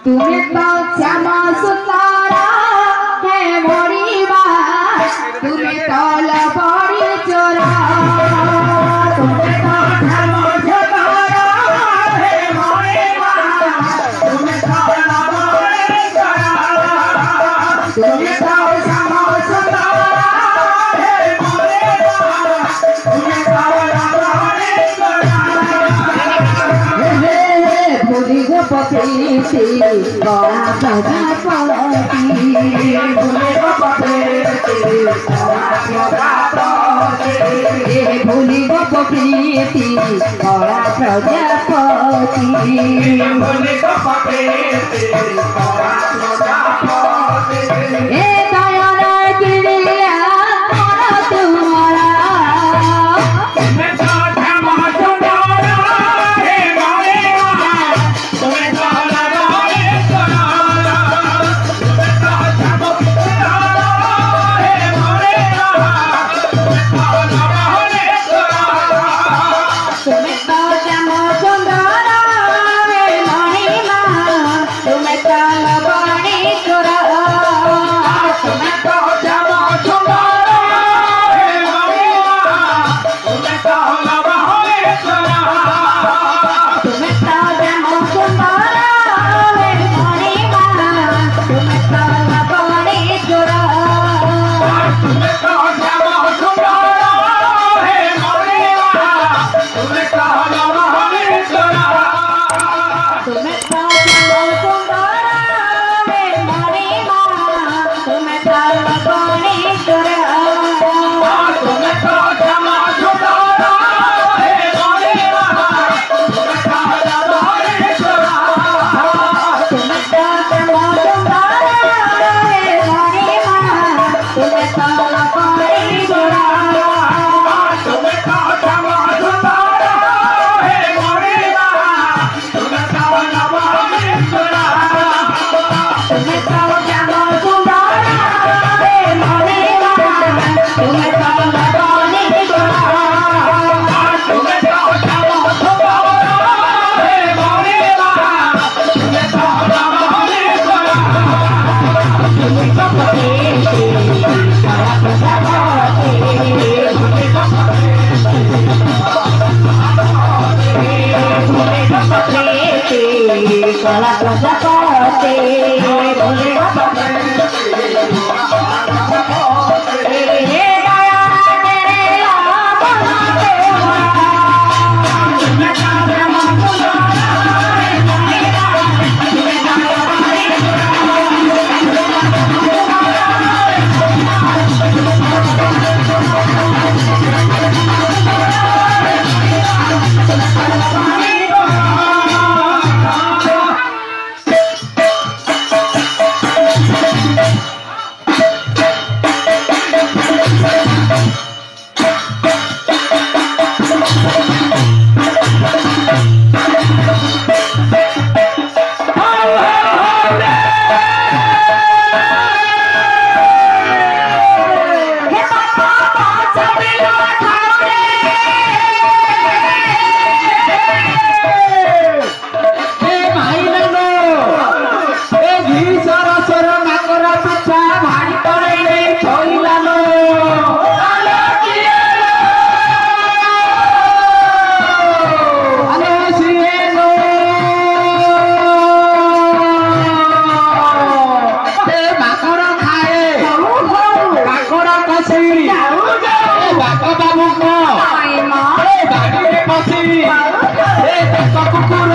তুমি তো শ্যামা সুতারা হে মরিবা তুমি তো লবড়ি চোরা তুমি তো শ্যামা সুতারা হে মরিবা তুমি তো লবড়ি চোরা তুমি তো শ্যামা সুতারা হে মরিবা তুমি তো লবড়ি চোরা ভুলি গো পথেতে কড়া প্রজাপতি ভুলি গো পথেতে কড়া প্রজাপতি ভুলি গো পথেতে কড়া প্রজাপতি ভুলি গো পথেতে কড়া প্রজাপতি এ দয়ানা কিরিয়া করা তোমারা তুমি তো শ্যামা সুন্দরা হে মরিবা তুমি তো লবড়ি চোরা তুমি তো শ্যামা সুন্দরা হে মরিবা তুমি তো লবড়ি চোরা তুমি তো শ্যামা সুন্দরা হে মরিবা তুমি তো লবড়ি চোরা তুমি তো শ্যামা সুন্দরা হে মরিবা তুমি তো লবড়ি চোরা তুমি তো শ্যামা সুন্দরা হে মরিবা তুমি তো লবড়ি চোরা তুমি তো শ্যামা সুন্দরা হে মরিবা তুমি তো লবড়ি চোরা তুমি তো শ্যামা সুন্দরা হে মরিবা তুমি তো লবড়ি চোরা তুমি তো শ্যামা সুন্দরা হে মরিবা তুমি তো লবড়ি চোরা তুমি তো শ্যামা সুন্দরা হে মরিবা তুমি তো লবড়ি চোরা তুমি তো শ্যামা সুন্দরা হে মরিবা তুমি তো লবড়ি চোরা তুমি তো শ্যামা সুন্দরা হে মরিবা তুমি তো লবড়ি চোরা তুমি তো শ্যামা সুন্দরা হে মরিবা তুমি তো লবড়ি চোরা তুমি তো পথেতে কড়া প্রজাপতি তুমি তো পথেতে কড়া প্রজাপতি তুমি তো হে দয়া তেরে বনাতে তুমি তো শ্যামা সুন্দরা হে মরিবা তুমি তো লবড়ি হে বাবা বাঁচাবিলো ঠাকুরে হে ভাই নানো এ ঘি সরসর নাকরা পিছা ভাড়ি করে নেই ছইলানো আলে সিয়েনো হে মাকড় খায়ে কাকড় কষি এ বাপ বাবুଙ୍କ ଏ ବାଡ଼ିରେ ପଶି ଏ ଦେଶ କୁକୁର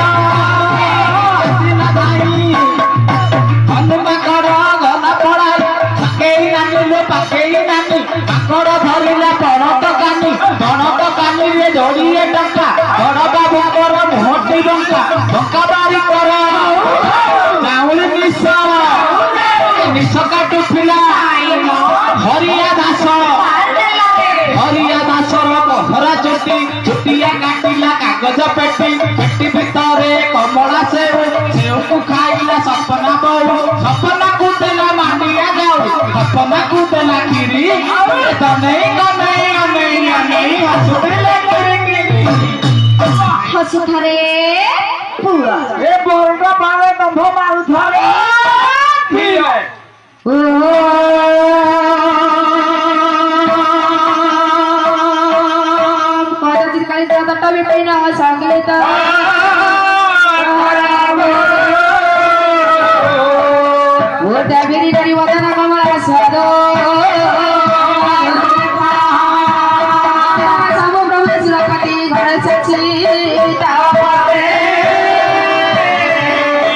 ଦିନ ଧାଇଁ ହନୁମାଙ୍କର ଘନ ପଳାଇ ପାକେଇ ନାନିଲେ ପାକେଇ ନାନି ମାକଡ଼ ଧରିଲା ପଣତ କାନିରେ ଯୋଡ଼ିଏ ଟଙ୍କା ବଡ଼ ବାବୁଙ୍କର ମୁହଁଟି ବଙ୍କା ବଙ୍କା ବାରି କର ନାଉଳି ନିଶ କାଟୁଥିଲା ହରିଆ ଦାସର ପହରା ଛୁଟିଆ କାଟିଲା କାଗଜ ପେଟି ଭିତରେ କମଳା ସେଉକୁ ଖାଇଲା ସପନା ବୋଉ ସପନାକୁ ଦେଲା ମାଣ୍ଡିଆ ଯାଉ ସପନାକୁ ଦେଲା କ୍ଷୀରି ଅନେଇ ହସୁଥିଲେ ହସୁଥାରେ ପୁଅ ଏ ବରଟା ପାଳେ ଗନ୍ଧ ମାରୁଥା छदो सब ब्रह्मेश्वर पति घर सची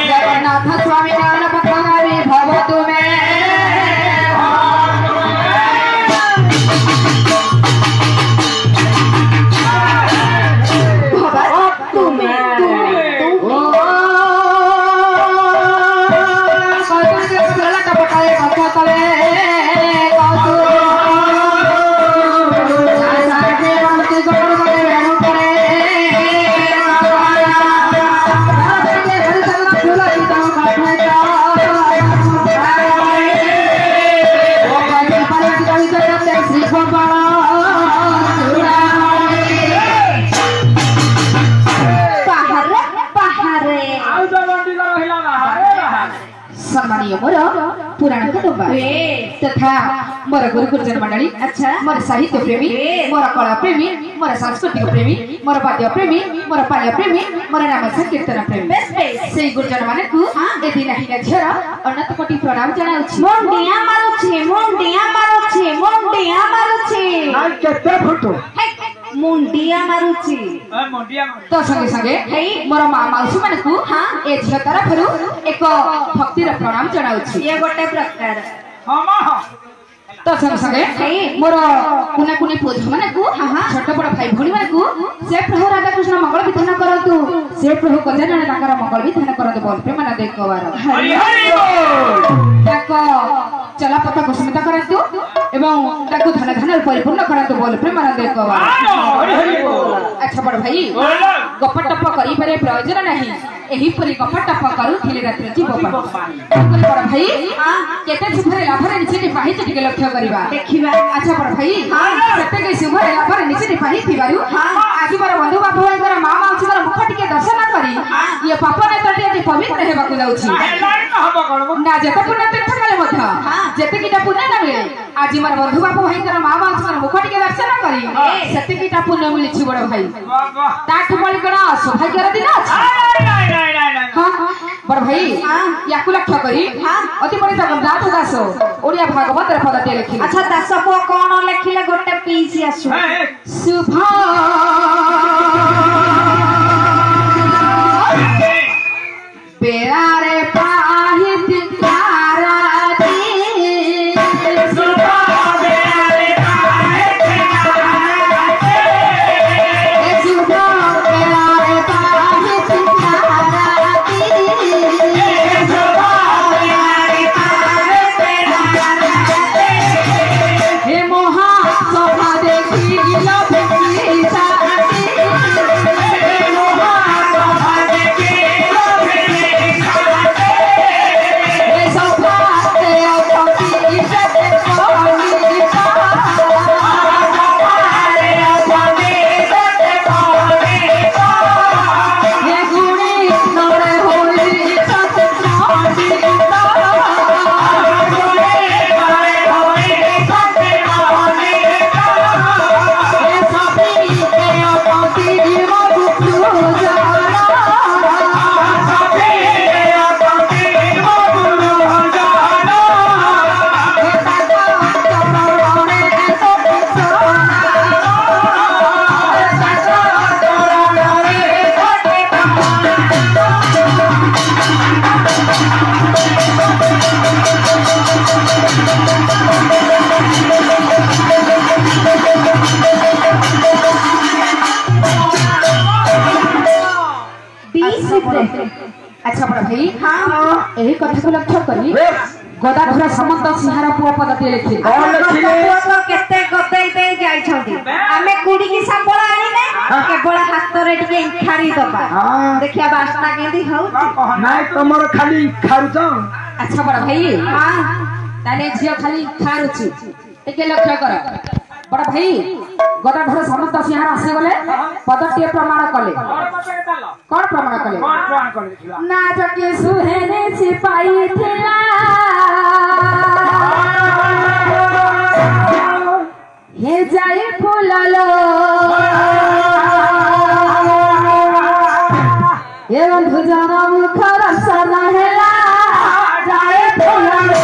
जगन्नाथ स्वामी नारायण पद्मनाभी भव तुम्हें सम्मानीय मोर पुराण कुटुंबा तथा मोर गुरु गुरुजन मंडली अच्छा मोर साहित्य प्रेमी मोर कला प्रेमी मोर सांस्कृतिक प्रेमी मोर वाद्य प्रेमी मोर पाल्य प्रेमी मोर नाम संकीर्तन प्रेमी से गुरुजन माने को ए दिन हिना झर अनंत कोटि प्रणाम जणाउछि मुंडिया मारुछि नाइ केते फोटो मुंडिया मारुछि तो संगे संगे मोर माँ माउसी माने को ए झियो तरफरु एक भक्तिर प्रणाम जणाउछि ये गोटे प्रकार तो संगे संगे मोर कुना कुनी पूजा माने को छोट बड़ भाई भणी माने को से प्रभु राधा कृष्ण मंगल विधान करतु से प्रभु गजानन ताकर मंगल विधान करतु बोल प्रेम ना देखवार हरि हरि बोल ताको चलापथ घोषित करतु एवं ताको धन धन परिपूर्ण करतु बोल प्रेम ना देखवार हरि हरि बोल अच्छा बड़ भाई गपटप करी पारे प्रयोजन नहीं एही परी गपटप करू थिले रात्रि जीव पानी बड़ भाई केते सुभरे लाभरे निचे पाहि टिके लक्ष्य करबा देखिबा अच्छा बड़ भाई केते के सुभरे लाभरे निचे पाहि थिबारु आज मोर बंधु बाबू भाईकर मां माउसीकर मुख टिके दर्शन करी ये पाप ने तटे जे पवित्र हेबा को जाउछि ना जत पुण्य तीर्थ कले मध्य जेते किटा पुण्य ना मिले आज मोर बंधु बाबू भाईकर मां माउसीकर मुख टिके दर्शन करी सेते किटा पुण्य मिली छि बड़ भाई ताठ बळी कणा सौभाग्यर दिन अछि बड़ भाई याकु लक्ष्य करी अति बड़ी जगन्नाथ दास ओडिया भागवत रे पद ते लिखि अच्छा दास को कोन लिखिले गोटे पीसी आसु शुभ बेरा रे पाहित ताराती शुभ बेरा रे पाहित ताराती शुभ बेरा रे पाहित ताराती शुभ बेरा रे पाहित ताराती हे मोहा शोभा देखी लभकी साथी हे मोहा शोभा देखी अच्छा बड़ भाई यही कथा को लक्ष्य करी गदाधर समंत सिंहार पुआ पदते लिखि पुआ केते गदै दे जाई छथि आमे कुडी की संबळ आनिने केवल हाथ रे टिके इखारी दबा देखिया बास्ता केंदी हौ नाइ तमर खाली खारुच अच्छा बड़ भाई ताले झियो खाली खारुची टिके लक्ष्य कर बड़ भाई गदाधर समंत सिंहार आसे गले पदटे प्रमाण कले कौन प्रमाण कले नाच के सुहेने सिपाही थिला हे जाई फुललो हे बंधु जना मुख रसना हेला जाई फुललो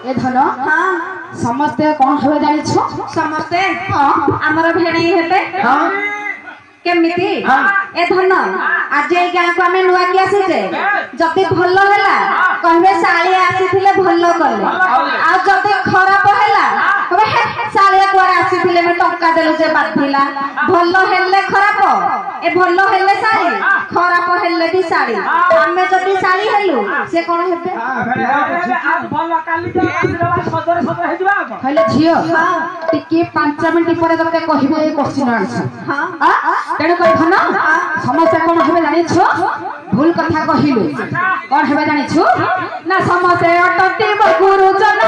ए धन समस्ते कौन हेबे जानिछ समस्ते हमर भेणी हेते केमिति ए धन आज ए गाँ को आमे नुआ की आसीजे जति भलो हैला कहबे साली आसीथिले भलो करले आ जति खराब हैला कहबे साली कुआर आसीथिले में टक्का देलु जे बाधिला भलो हेले खराब ए भलो हेले साली खराब हेले भी साली आमे जति साली हेलु से कोन हेबे आज भलो काली के सदर सदर हे दिबा हेले झियो टिके 5 मिनिट पर तके कहिबे ए क्वेश्चन आंसर हां तेणु कर धन समस्या कौन हेबे जानिछ भूल कथा कहिलु कौन हेबे जानिछ ना समस्या अटती गुरुजन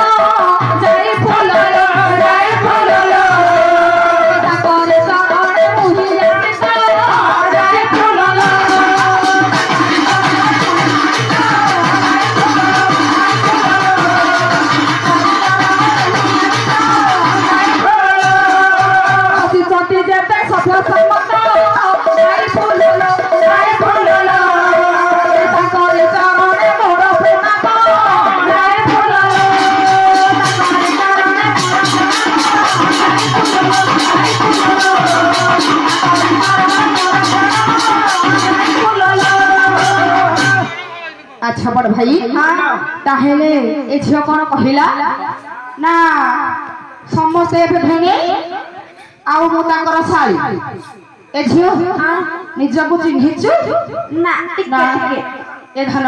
जय फूलो जय फूलो ता करे सगळे मुहि जानिछ जय फूलो अति सती जेते सफल सम्मत जय फूलो जय फूलो ता करे चरणे मोर प्रेमा जय फूलो ता करे चरणे अच्छा बड़ भाई ताहेले ए झियो कोन कहिला ना समस्ते भेंगे आउ मु ताकर साली ए झियो निजको चिन्हिछु ना टिके टिके ए धन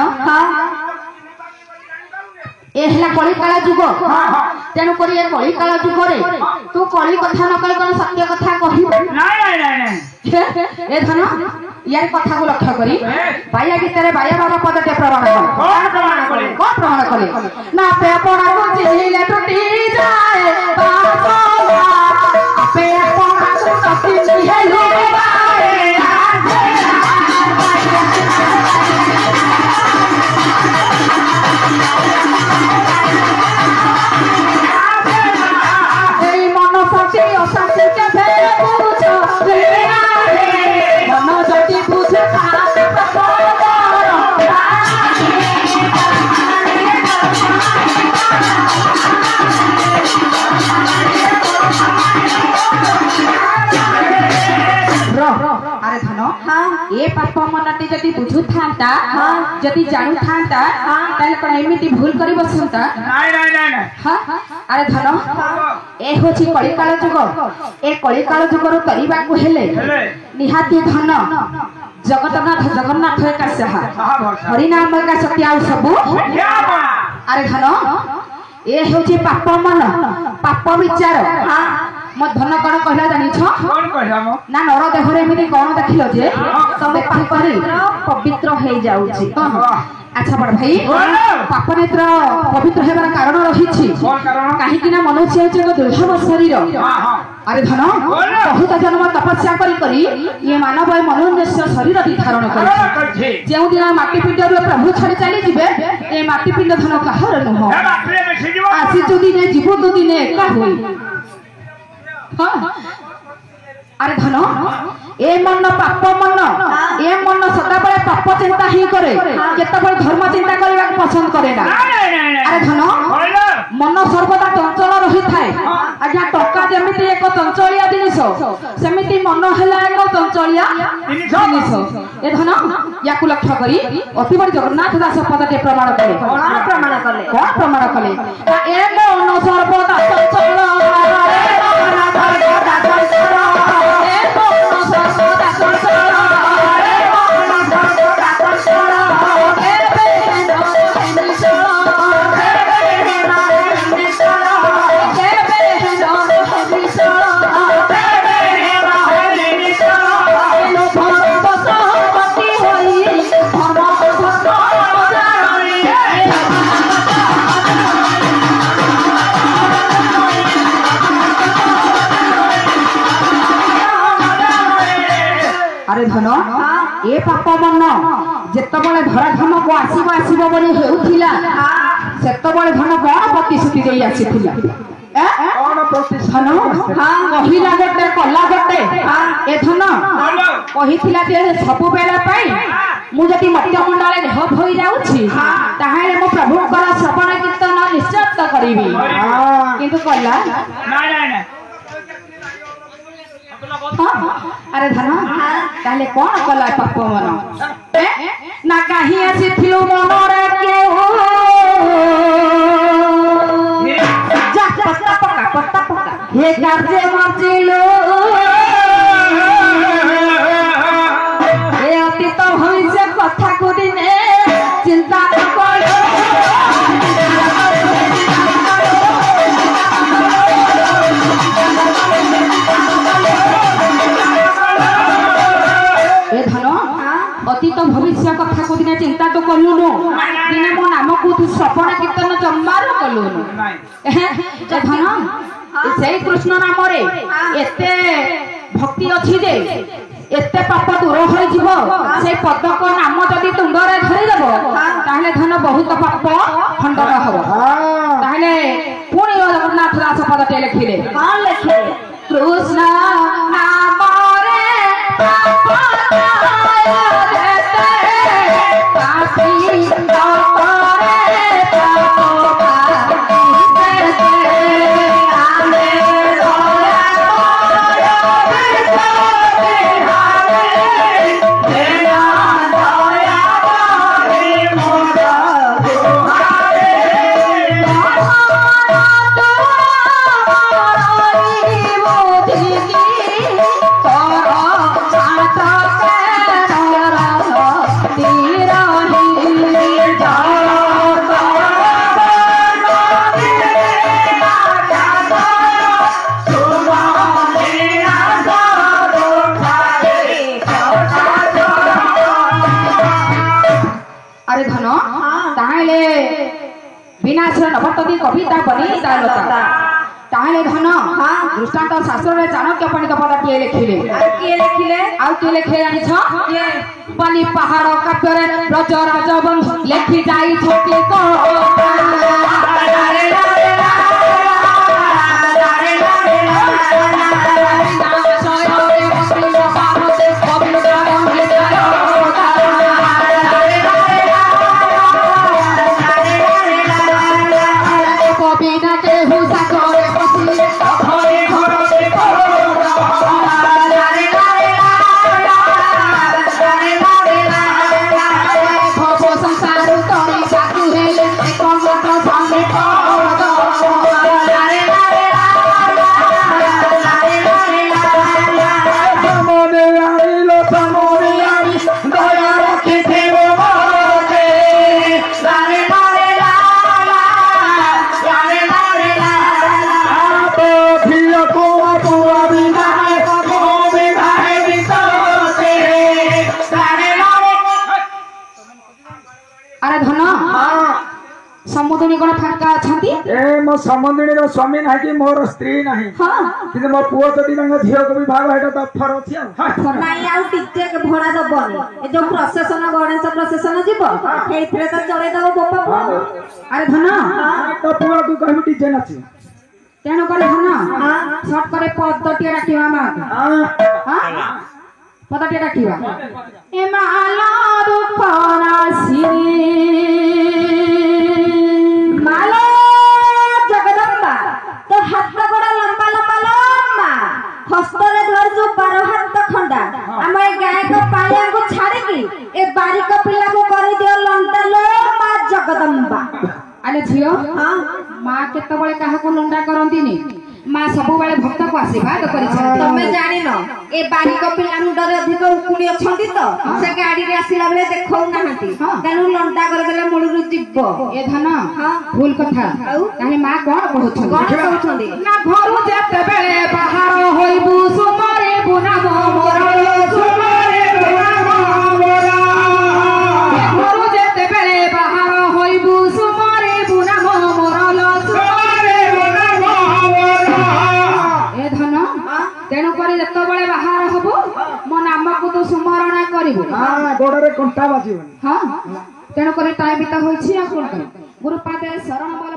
ए हला कलिकाला जुग तेणु करी ए कलिकाला जुग रे तू कली कथा न कहि कोन सत्य कथा कहिबे ए धन यार कथा को लक्ष्य करी बाया गीतरे बाया बाबा पदटे प्रमाण करे कोन प्रमाण करे ना पे पड़ा को चिन्हिले टूटी जाए बासला पे पड़ा को चिन्हिले बाए এই মনসতি অশান্তি কে ফেলে বুঝো রে মনসতি বুঝে কাছে अरे धन ए पाप मनटी जदि बुझु थांता जदि जानू थांता ताले कोन एमिति भूल करि बसंता नहीं हां अरे धन ए होछि कलिकाल जुग ए कलिकाल जुग रो तरीबा को हेले निहाती धन जगन्नाथ का सहा हरिनाम का सत्य आउ सबु अरे धन ए होछि पाप मन पाप विचार मो धन कण कहला जानि छ कोन कहला मो ना नर देहरे एमिति कोन देखिलो जे तमे पवित्र हे जाउछि अच्छा बड़ भाई पाप नेत्र पवित्र हेबार कारण रहिछि काहे कि ना मनुष्य जे दुर्लभ शरीर अरे धन बहुत जन्म तपस्या करी ये मानव मनुष्य शरीर धारण करि जेउ दिन माटी पिंड रो प्रभु छाड़ी चली जिबे ए माटी पिंड धन कहार नुह आसी जो दिने जीव दो दिने का होई अरे धन ए मन पाप मन ए मन सदा बळे पाप चिंता ही करे केते बळे धर्म चिंता करबा पसंद करे ना अरे धन मन सर्वदा चंचल रही थाए आज्ञा टक्का जेमिति एक चंचलिया जिनिस सेमिति मन हला एक चंचलिया जिनिस ए धन याकु लक्ष्य करी अति बड़ी जगन्नाथ दास पदटे प्रमाण कले कोन प्रमाण कले ए मन सर्वदा चंचल अरे धन ए पाप मन जेतबळे धराधाम को आसीबो बोली हेउथिला सेतबळे धन कोन प्रतिश्रुति देई आसीथिला कोन प्रतिश्रुति धन कहिला गटे कला गटे ए धन कहिथिला जे सब बेला पई ମୁଁ ଯଦି ମତ୍ୟ ମଣ୍ଡଳରେ ଦେହ ଧୋଇ ଯାଉଛି ତାହେଲେ ମୁଁ ପ୍ରଭୁଙ୍କର ଶ୍ରବଣ କୀର୍ତ୍ତନ ନିଶ୍ଚୟ କରିବି କିନ୍ତୁ କଲା ଆରେ ଧନ ତାହେଲେ କଣ କଲା ପାପ ମନ ନା କାହିଁ ଆସିଥିଲୁ ମନରେ କେଉ ପକା ହେ କାର୍ଯ୍ୟ ମଞ୍ଚିଲୁ ଏ ଅତୀତ ଭବିଷ୍ୟ କଥାକୁ ଦିନେ ଚିନ୍ତା କଲୁ অতীত ভবিষ্য কথা কো দিনে চিন্তা তো করলুনু দিনে মো নামকু তু শ্রবণ কীর্তন জম্মার করলুনু ধন সেই কৃষ্ণ নামরে এতে ভক্তি অছি যে এতে পাপ দূর হয়ে যাব সেই পদক নাম যদি তুঙ্গরে ধরে দেব তাহলে ধন বহুত পাপ খণ্ডন হব তাহলে পুনি জগন্নাথ দাস পদটি লিখিলে কৃষ্ণ নামরে পাপ नवतदी कविता बनी ताहले धन दृष्टांत शास्त्र रे चाणक्य पंडित पद किए लिखिले आउ किए लिखे जानि छ बनी पहाड़ काव्य रे ब्रज राजवंश लिखि जाई छके को समुद्री कोन फाका अछंती ए मो समुद्री रो स्वामी नाही कि मोर स्त्री नाही हां कि मो पुओ तदी रंग झियो को भी भाग हेटा त फर अछि नाही आउ टिके के भड़ा दबनी ए जो प्रशासन गणेश प्रशासन जीव एथरे त चले दब बापा अरे धन तो पुओ तू कहू डीजे नाची तेनो करे धन शॉर्ट करे पद्धति राखिवा मा हां पद्धति राखिवा ए माला दुख राशि मालो जगदम्बा तो हाथ गोड़ा लंबा लंबा लंबा हस्तरे धर जो 12 हाथ खंडा हम ए गाय को पालिया को छाड़े की ए बारी को पिल्ला को कर दियो लंडा लो मां जगदम्बा आले झियो हां मां केते बळे काहा को लंडा करंतीनी मां सब बेले भक्त को आशीर्वाद करि छ तमे जानि न ए बारी को पिल्ला मुंडरे अधिक उकुणी अछंती तो से गाड़ी रे आसीला बेले देखौ नाहंती तेनु लंडा कर देले मुळुरु जिब्बो ए धन भूल कथा ताले मां कोन कहउछंदी ना घरु जेते बेले बाहर होइबु सुमरे बुना मोर सुमरे बुना मोर घरु जेते बेले बाहर होइबु सुमरे बुना मोर सुमरे बुना मोर ए धन तेनु करी जतो बेले बाहर हबो मो नाम को तो स्मरण करिबो हां गोडरे कंटा बाजिबो हां तेनु करी टाइम बिता होइछि आ कोन गुरुपादे शरण बल